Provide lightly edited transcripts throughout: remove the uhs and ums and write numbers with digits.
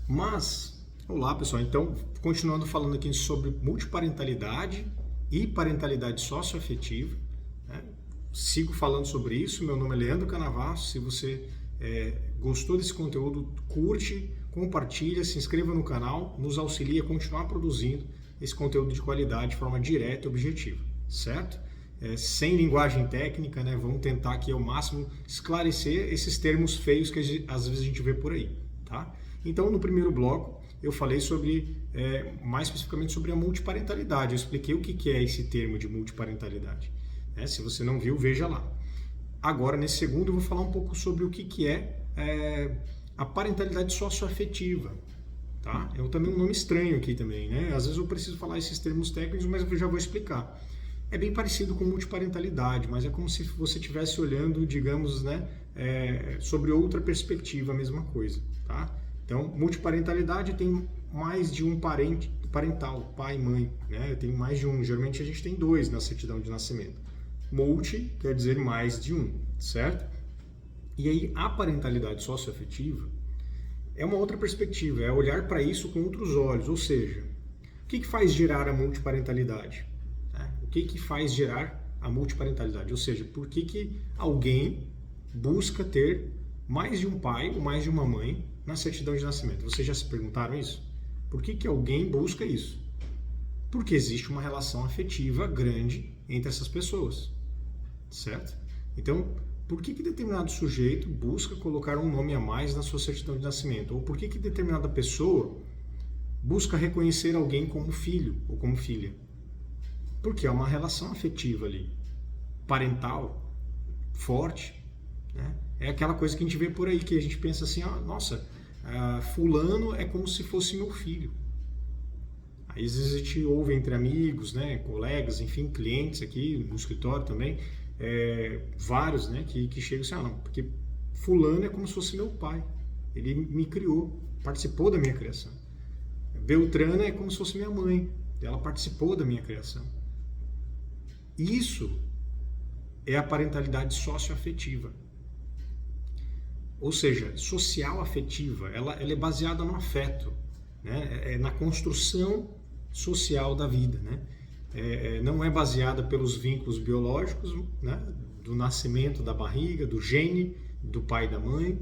Mas, olá pessoal, então, continuando falando aqui sobre multiparentalidade e parentalidade socioafetiva, né? Sigo falando sobre isso, meu nome é Leandro Canavasso. Se você gostou desse conteúdo, curte, compartilha, se inscreva no canal, nos auxilia a continuar produzindo esse conteúdo de qualidade de forma direta e objetiva, certo? Sem linguagem técnica, né? Vamos tentar aqui ao máximo esclarecer esses termos feios que às vezes a gente vê por aí, tá? Então, no primeiro bloco, eu falei sobre, mais especificamente sobre a multiparentalidade. Eu expliquei o que é esse termo de multiparentalidade. Se você não viu, veja lá. Agora, nesse segundo, eu vou falar um pouco sobre o que é a parentalidade socioafetiva. Tá? É também um nome estranho aqui também, né? Às vezes eu preciso falar esses termos técnicos, mas eu já vou explicar. É bem parecido com multiparentalidade, mas é como se você estivesse olhando, digamos, né, sobre outra perspectiva, a mesma coisa. Tá? Então, multiparentalidade tem mais de um parente parental, pai e mãe, né? Tem mais de um. Geralmente a gente tem dois na certidão de nascimento. Multi quer dizer mais de um, certo? E aí a parentalidade socioafetiva é uma outra perspectiva, é olhar para isso com outros olhos, ou seja, o que faz gerar a multiparentalidade? O que faz gerar a multiparentalidade? Ou seja, por que alguém busca ter mais de um pai ou mais de uma mãe na certidão de nascimento? Vocês já se perguntaram isso? Por que alguém busca isso? Porque existe uma relação afetiva grande entre essas pessoas, certo? Então, por que determinado sujeito busca colocar um nome a mais na sua certidão de nascimento? Ou por que determinada pessoa busca reconhecer alguém como filho ou como filha? Porque é uma relação afetiva ali, parental, forte, né? É aquela coisa que a gente vê por aí, que a gente pensa assim, nossa, fulano é como se fosse meu filho. Aí às vezes a gente ouve entre amigos, né, colegas, enfim, clientes aqui no escritório também, vários, né, que chegam assim, não, porque fulano é como se fosse meu pai, ele me criou, participou da minha criação. Beltrana é como se fosse minha mãe, ela participou da minha criação. Isso é a parentalidade socioafetiva. Ou seja, social afetiva, ela é baseada no afeto, né? Na construção social da vida, né? Não é baseada pelos vínculos biológicos, né? Do nascimento da barriga, do gene, do pai e da mãe,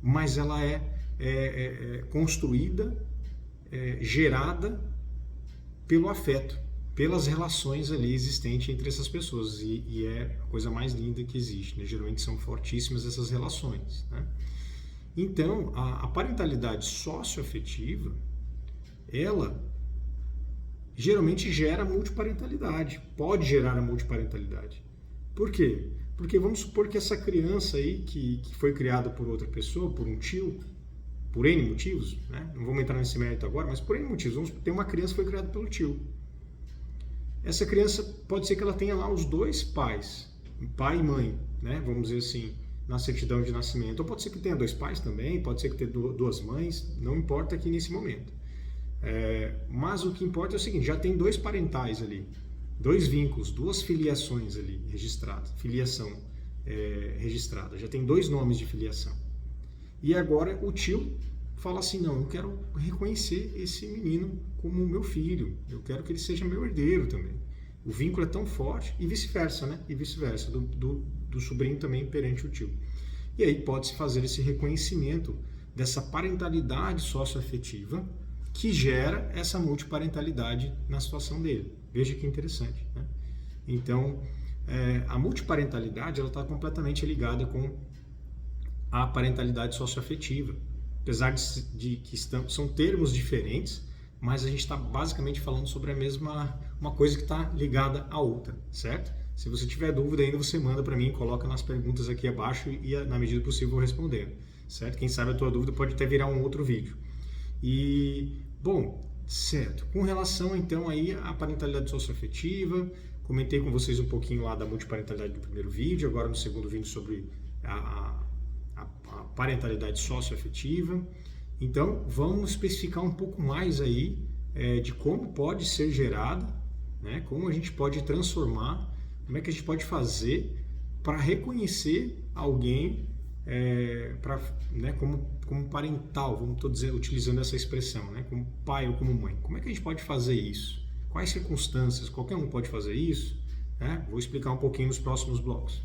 mas ela é construída, gerada pelo afeto, pelas relações ali existentes entre essas pessoas, e é a coisa mais linda que existe, né? Geralmente são fortíssimas essas relações, né? Então, a parentalidade socioafetiva, ela geralmente gera multiparentalidade, pode gerar a multiparentalidade. Por quê? Porque vamos supor que essa criança aí, que foi criada por outra pessoa, por um tio, por N motivos, né? Não vamos entrar nesse mérito agora, mas por N motivos, vamos ter uma criança que foi criada pelo tio. Essa criança pode ser que ela tenha lá os dois pais, pai e mãe, né? Vamos dizer assim, na certidão de nascimento. Ou pode ser que tenha dois pais também, pode ser que tenha duas mães, não importa aqui nesse momento. Mas o que importa é o seguinte, já tem dois parentais ali, dois vínculos, duas filiações ali registradas, filiação registrada, já tem dois nomes de filiação. E agora o tio fala assim, não, eu quero reconhecer esse menino como meu filho, eu quero que ele seja meu herdeiro também. O vínculo é tão forte, e vice-versa, né? E vice-versa, do sobrinho também perante o tio. E aí pode-se fazer esse reconhecimento dessa parentalidade socioafetiva que gera essa multiparentalidade na situação dele. Veja que interessante, né? Então, a multiparentalidade está completamente ligada com a parentalidade socioafetiva. Apesar de que são termos diferentes, mas a gente está basicamente falando sobre uma coisa que está ligada à outra, certo? Se você tiver dúvida ainda, você manda para mim, coloca nas perguntas aqui abaixo e na medida possível eu vou respondendo, certo? Quem sabe a tua dúvida pode até virar um outro vídeo. E, bom, certo. Com relação então aí à parentalidade socioafetiva, comentei com vocês um pouquinho lá da multiparentalidade do primeiro vídeo, agora no segundo vídeo sobre a parentalidade socioafetiva. Então, vamos especificar um pouco mais aí de como pode ser gerada, né? Como a gente pode transformar, como é que a gente pode fazer para reconhecer alguém né, como parental, utilizando essa expressão, né, como pai ou como mãe. Como é que a gente pode fazer isso? Quais circunstâncias? Qualquer um pode fazer isso? Né? Vou explicar um pouquinho nos próximos blocos.